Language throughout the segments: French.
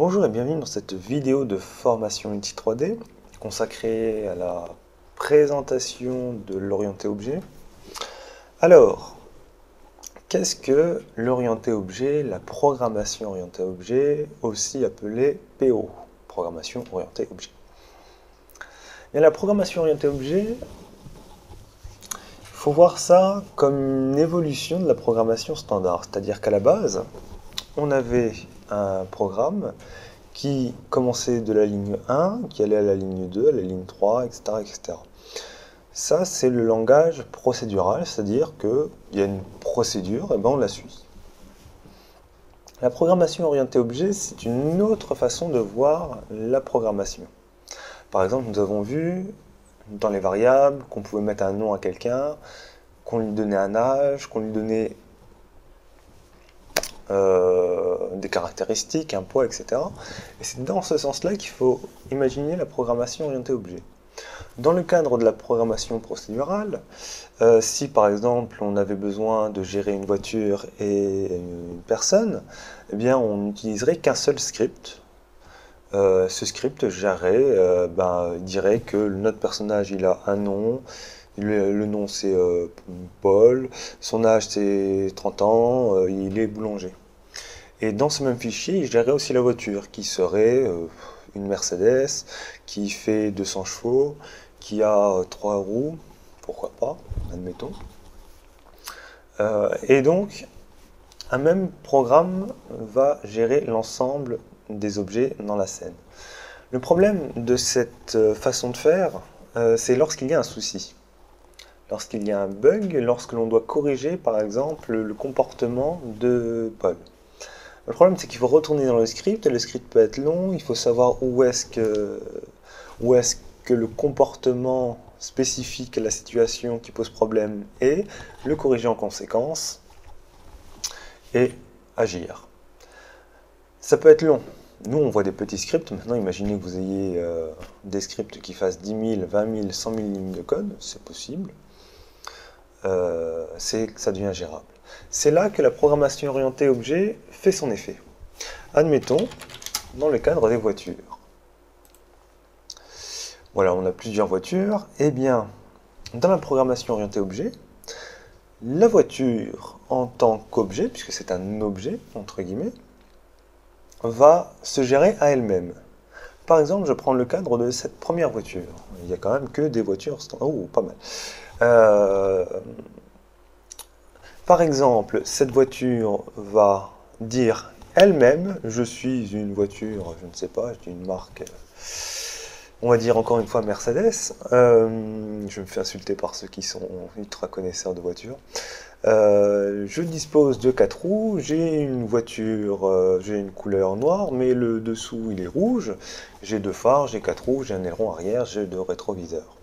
Bonjour et bienvenue dans cette vidéo de formation Unity 3D consacrée à la présentation de l'orienté objet. Alors, qu'est-ce que l'orienté objet, la programmation orientée objet, aussi appelée PO, programmation orientée objet? Et la programmation orientée objet, il faut voir ça comme une évolution de la programmation standard, c'est-à-dire qu'à la base, on avait un programme qui commençait de la ligne 1, qui allait à la ligne 2, à la ligne 3, etc. etc. Ça, c'est le langage procédural, c'est-à-dire qu'il y a une procédure, et ben on la suit. La programmation orientée objet, c'est une autre façon de voir la programmation. Par exemple, nous avons vu dans les variables qu'on pouvait mettre un nom à quelqu'un, qu'on lui donnait un âge, qu'on lui donnait des caractéristiques, un poids, etc. Et c'est dans ce sens-là qu'il faut imaginer la programmation orientée objet. Dans le cadre de la programmation procédurale, si par exemple on avait besoin de gérer une voiture et une personne, eh bien on n'utiliserait qu'un seul script. Ce script gérerait, il dirait que notre personnage il a un nom, le nom c'est Paul, son âge c'est 30 ans, il est boulanger. Et dans ce même fichier, il gérerait aussi la voiture, qui serait une Mercedes, qui fait 200 chevaux, qui a 3 roues, pourquoi pas, admettons. Et donc, un même programme va gérer l'ensemble des objets dans la scène. Le problème de cette façon de faire, c'est lorsqu'il y a un souci. Lorsqu'il y a un bug, lorsque l'on doit corriger par exemple le comportement de Paul. Le problème c'est qu'il faut retourner dans le script, et le script peut être long, il faut savoir où est-ce que le comportement spécifique à la situation qui pose problème est, le corriger en conséquence et agir. Ça peut être long. Nous on voit des petits scripts, maintenant imaginez que vous ayez des scripts qui fassent 10 000, 20 000, 100 000 lignes de code, c'est possible. Ça devient gérable. C'est là que la programmation orientée objet fait son effet. Admettons, dans le cadre des voitures. Voilà, on a plusieurs voitures. Eh bien, dans la programmation orientée objet, la voiture en tant qu'objet, puisque c'est un objet, entre guillemets, va se gérer à elle-même. Par exemple, je prends le cadre de cette première voiture. Il n'y a quand même que des voitures standard. Oh, pas mal. Par exemple, cette voiture va dire elle-même, je suis une voiture, je ne sais pas, je dis une marque, on va dire encore une fois Mercedes. Je me fais insulter par ceux qui sont ultra connaisseurs de voitures. Je dispose de 4 roues, j'ai une voiture, j'ai une couleur noire, mais le dessous il est rouge, j'ai 2 phares, j'ai 4 roues, j'ai un aileron arrière, j'ai 2 rétroviseurs.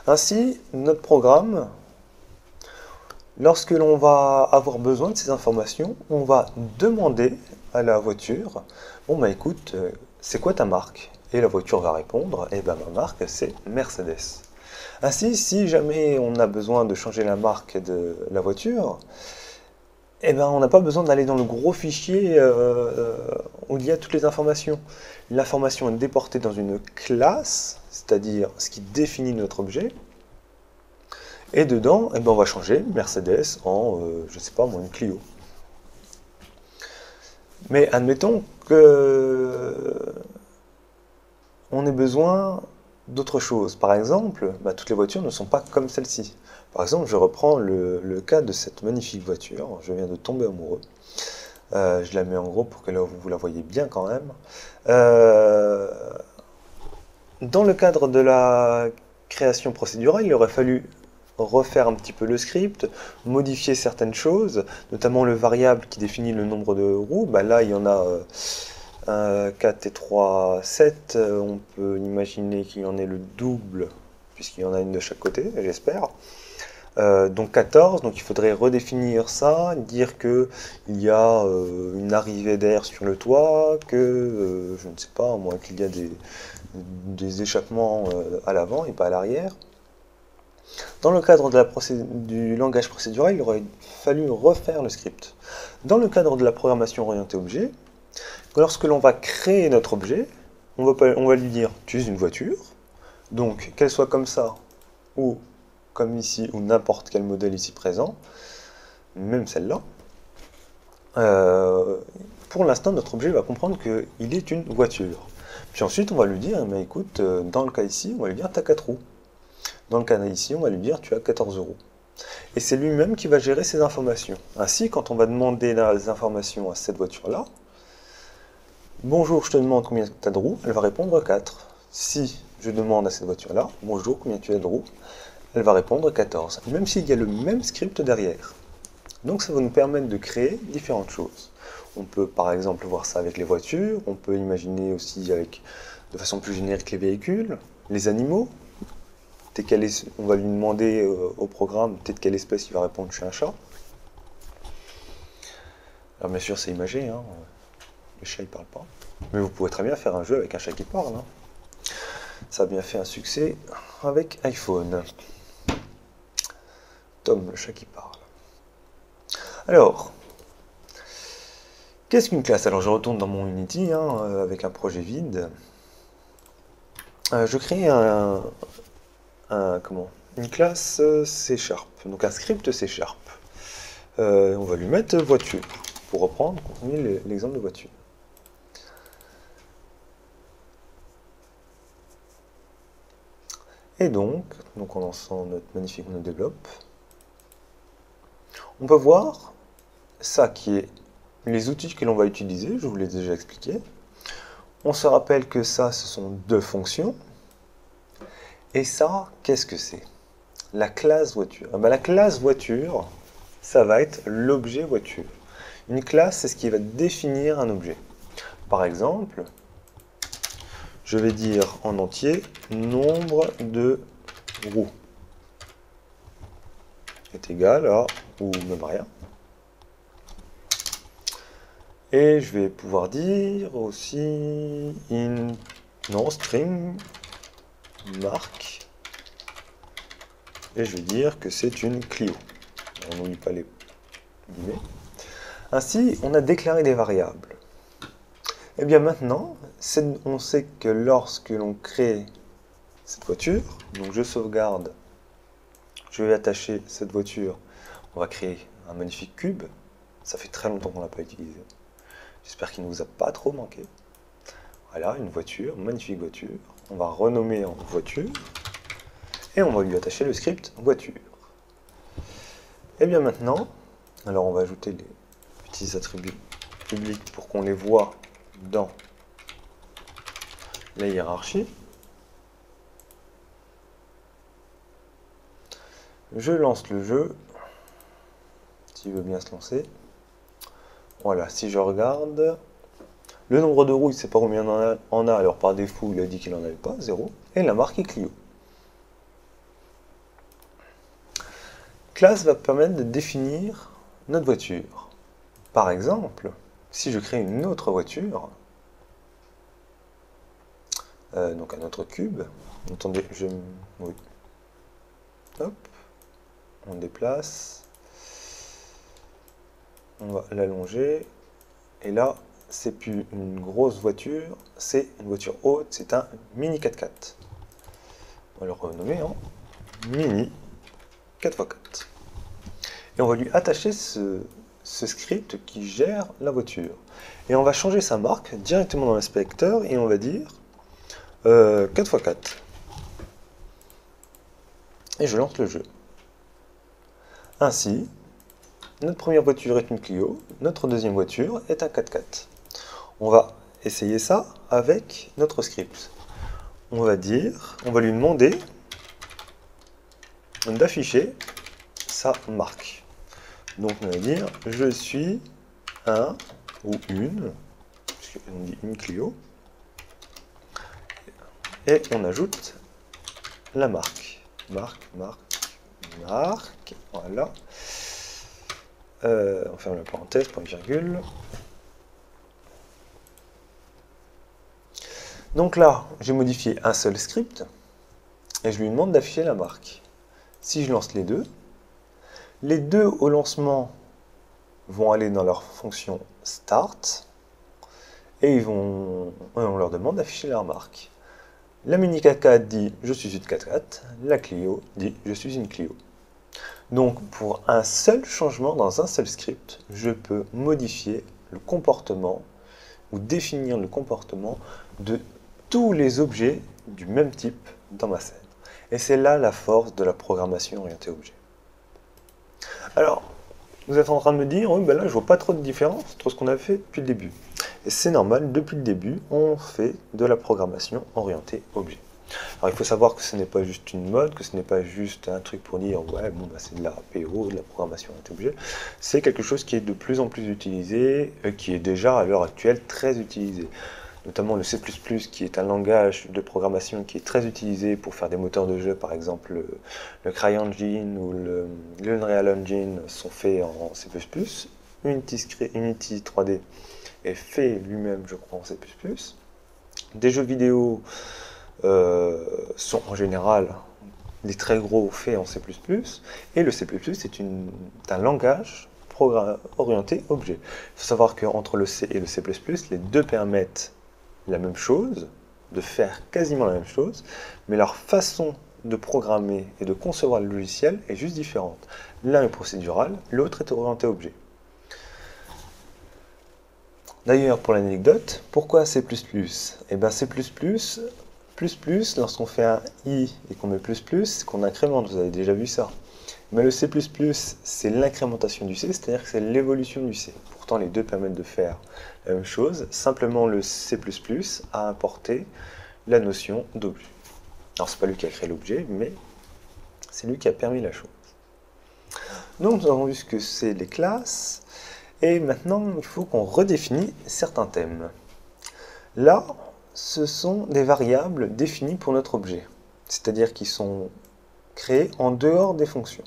Ainsi, notre programme, lorsque l'on va avoir besoin de ces informations, on va demander à la voiture, bon bah écoute, c'est quoi ta marque? Et la voiture va répondre, eh ben ma marque c'est Mercedes. Ainsi, si jamais on a besoin de changer la marque de la voiture, eh ben on n'a pas besoin d'aller dans le gros fichier où il y a toutes les informations. L'information est déportée dans une classe, c'est-à-dire ce qui définit notre objet. Et dedans, eh ben on va changer Mercedes en, je sais pas moi, une Clio. Mais admettons que on ait besoin d'autre chose. Par exemple, toutes les voitures ne sont pas comme celle-ci. Par exemple, je reprends le cas de cette magnifique voiture. Je viens de tomber amoureux. Je la mets en gros pour que vous la voyez bien quand même. Dans le cadre de la création procédurale, il aurait fallu refaire un petit peu le script, modifier certaines choses, notamment le variable qui définit le nombre de roues. Là, il y en a 4 et 3, 7. On peut imaginer qu'il y en ait le double, puisqu'il y en a une de chaque côté, j'espère. Donc 14, donc il faudrait redéfinir ça, dire que il y a une arrivée d'air sur le toit, que je ne sais pas, moi qu'il y a des échappements à l'avant et pas à l'arrière. Dans le cadre de du langage procédural, il aurait fallu refaire le script. Dans le cadre de la programmation orientée objet, Lorsque l'on va créer notre objet, on va lui dire « tu es une voiture », donc qu'elle soit comme ça, ou comme ici, ou n'importe quel modèle ici présent, même celle-là, pour l'instant, notre objet va comprendre qu'il est une voiture. Puis ensuite, on va lui dire, mais écoute, dans le cas ici, on va lui dire, tu as 4 roues. Dans le cas ici, on va lui dire, tu as 14 euros. Et c'est lui-même qui va gérer ces informations. Ainsi, quand on va demander les informations à cette voiture-là, bonjour, je te demande combien tu as de roues, elle va répondre 4. Si je demande à cette voiture-là, bonjour, combien tu as de roues, elle va répondre 14. Même s'il y a le même script derrière. Donc ça va nous permettre de créer différentes choses. On peut par exemple voir ça avec les voitures, on peut imaginer aussi avec, de façon plus générique, les véhicules, les animaux. On va lui demander au programme peut-être quelle espèce il va répondre chez un chat. Alors bien sûr c'est imagé, hein. Le chat il parle pas. Mais vous pouvez très bien faire un jeu avec un chat qui parle. Hein. Ça a bien fait un succès avec iPhone. Tom, le chat qui parle. Alors, qu'est-ce qu'une classe? Alors je retourne dans mon Unity avec un projet vide. Je crée une classe C#, donc un script C#. On va lui mettre voiture, pour reprendre l'exemple de voiture. Et donc en lançant notre magnifique menu développe, on peut voir ça qui est les outils que l'on va utiliser, je vous l'ai déjà expliqué. On se rappelle que ça, ce sont deux fonctions. Et ça, qu'est-ce que c'est? La classe voiture. La classe voiture, ça va être l'objet voiture. Une classe, c'est ce qui va définir un objet. Par exemple, je vais dire en entier nombre de roues est égal à, ou même rien. Et je vais pouvoir dire aussi string marque. Et je vais dire que c'est une Clio. On n'oublie pas les guillemets. Ainsi, on a déclaré des variables. Et bien maintenant, on sait que lorsque l'on crée cette voiture, donc je sauvegarde, je vais attacher cette voiture, on va créer un magnifique cube. Ça fait très longtemps qu'on ne l'a pas utilisé. J'espère qu'il ne vous a pas trop manqué. Voilà, une voiture, une magnifique voiture. On va renommer en voiture. Et on va lui attacher le script voiture. Et bien maintenant, alors on va ajouter les petits attributs publics pour qu'on les voit dans la hiérarchie. Je lance le jeu, s'il veut bien se lancer. Voilà, si je regarde, le nombre de roues, il ne sait pas combien il en a, alors par défaut, il a dit qu'il n'en avait pas, 0. Et la marque est Clio. Classe va permettre de définir notre voiture. Par exemple, si je crée une autre voiture, donc un autre cube, attendez, oui. Hop, on déplace, on va l'allonger, et là, c'est plus une grosse voiture, c'est une voiture haute, c'est un mini 4x4. On va le renommer en mini 4x4. Et on va lui attacher ce script qui gère la voiture. Et on va changer sa marque directement dans l'inspecteur et on va dire 4x4. Et je lance le jeu. Ainsi, notre première voiture est une Clio, notre deuxième voiture est un 4x4. On va essayer ça avec notre script. On va lui demander d'afficher sa marque. Donc on va dire je suis un ou une, puisqu'on dit une Clio, et on ajoute la marque. Marque, voilà. On ferme la parenthèse, point virgule. Donc là, j'ai modifié un seul script, et je lui demande d'afficher la marque. Si je lance les deux au lancement vont aller dans leur fonction start, et on leur demande d'afficher la remarque. La Mini 4x4 dit « je suis une 4x4 », la Clio dit « je suis une Clio ». Donc pour un seul changement dans un seul script, je peux modifier le comportement ou définir le comportement de tous les objets du même type dans ma scène. Et c'est là la force de la programmation orientée objet. Alors, vous êtes en train de me dire, oui, ben là je vois pas trop de différence entre ce qu'on a fait depuis le début. Et c'est normal, depuis le début, on fait de la programmation orientée objet. Alors il faut savoir que ce n'est pas juste une mode, que ce n'est pas juste un truc pour dire ouais bon bah c'est de la PO, de la programmation orientée objet. C'est quelque chose qui est de plus en plus utilisé, qui est déjà à l'heure actuelle très utilisé. Notamment le C++, qui est un langage de programmation qui est très utilisé pour faire des moteurs de jeu, par exemple le CryEngine ou le Unreal Engine sont faits en C++. Unity 3D est fait lui-même, je crois, en C++. Des jeux vidéo sont en général des très gros faits en C++, et le C++ est un langage orienté objet. Il faut savoir qu'entre le C et le C++, les deux permettent la même chose, de faire quasiment la même chose, mais leur façon de programmer et de concevoir le logiciel est juste différente. L'un est procédural, l'autre est orienté objet. D'ailleurs, pour l'anecdote, pourquoi C++? Eh bien C++, lorsqu'on fait un i et qu'on met plus, c'est qu'on incrémente, vous avez déjà vu ça. Mais le C++, c'est l'incrémentation du C, c'est-à-dire que c'est l'évolution du C. Pourtant, les deux permettent de faire la même chose, simplement le C++ a importé la notion d'objet. Alors, c'est pas lui qui a créé l'objet, mais c'est lui qui a permis la chose. Donc, nous avons vu ce que c'est les classes, et maintenant, il faut qu'on redéfinisse certains thèmes. Là, ce sont des variables définies pour notre objet, c'est-à-dire qui sont créées en dehors des fonctions.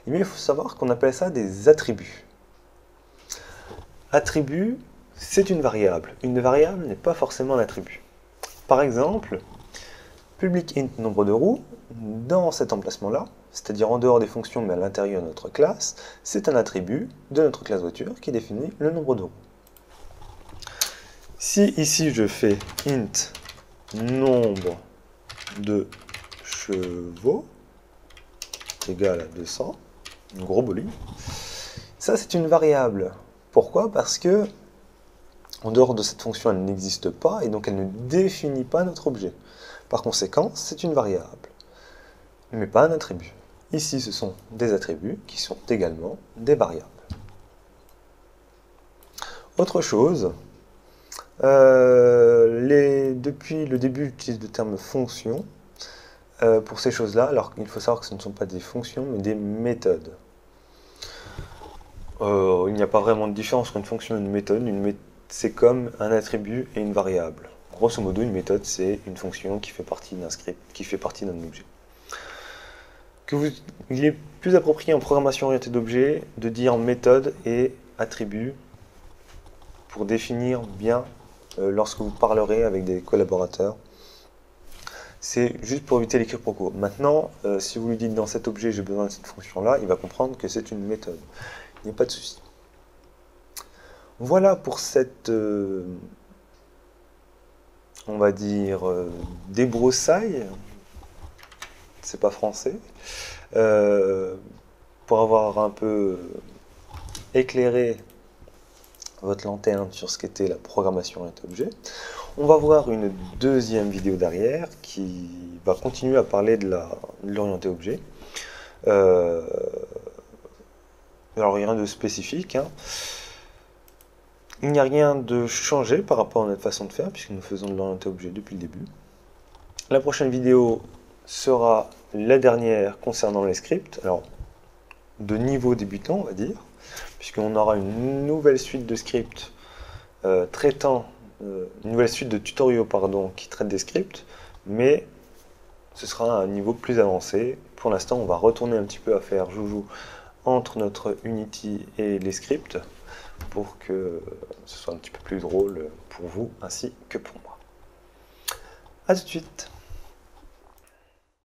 Et bien, il faut savoir qu'on appelle ça des attributs. Attribut, c'est une variable. Une variable n'est pas forcément un attribut. Par exemple, public int nombre de roues, dans cet emplacement-là, c'est-à-dire en dehors des fonctions mais à l'intérieur de notre classe, c'est un attribut de notre classe voiture qui définit le nombre de roues. Si ici je fais int nombre de chevaux égal à 200, un gros bolide, ça c'est une variable. Pourquoi? Parce que en dehors de cette fonction, elle n'existe pas et donc elle ne définit pas notre objet. Par conséquent, c'est une variable, mais pas un attribut. Ici, ce sont des attributs qui sont également des variables. Autre chose, depuis le début, j'utilise le terme fonction pour ces choses-là, alors qu'il faut savoir que ce ne sont pas des fonctions, mais des méthodes. Il n'y a pas vraiment de différence entre une fonction et une méthode. C'est comme un attribut et une variable. Grosso modo, une méthode, c'est une fonction qui fait partie d'un script, qui fait partie d'un objet. Il est plus approprié en programmation orientée d'objets de dire méthode et attribut pour définir bien lorsque vous parlerez avec des collaborateurs. C'est juste pour éviter les quiproquos. Maintenant, si vous lui dites dans cet objet j'ai besoin de cette fonction-là, il va comprendre que c'est une méthode. Il n'y a pas de souci. Voilà pour cette, on va dire, débroussaille. C'est pas français. Pour avoir un peu éclairé votre lanterne sur ce qu'était la programmation orientée objet. On va voir une deuxième vidéo derrière qui va continuer à parler de l'orienté objet. Alors rien de spécifique, hein. Il n'y a rien de changé par rapport à notre façon de faire puisque nous faisons de l'orienté objet depuis le début. La prochaine vidéo sera la dernière concernant les scripts, alors de niveau débutant on va dire, puisqu'on aura une nouvelle suite de scripts une nouvelle suite de tutoriaux pardon, qui traitent des scripts, mais ce sera à un niveau plus avancé. Pour l'instant on va retourner un petit peu à faire joujou entre notre Unity et les scripts pour que ce soit un petit peu plus drôle pour vous ainsi que pour moi. A tout de suite.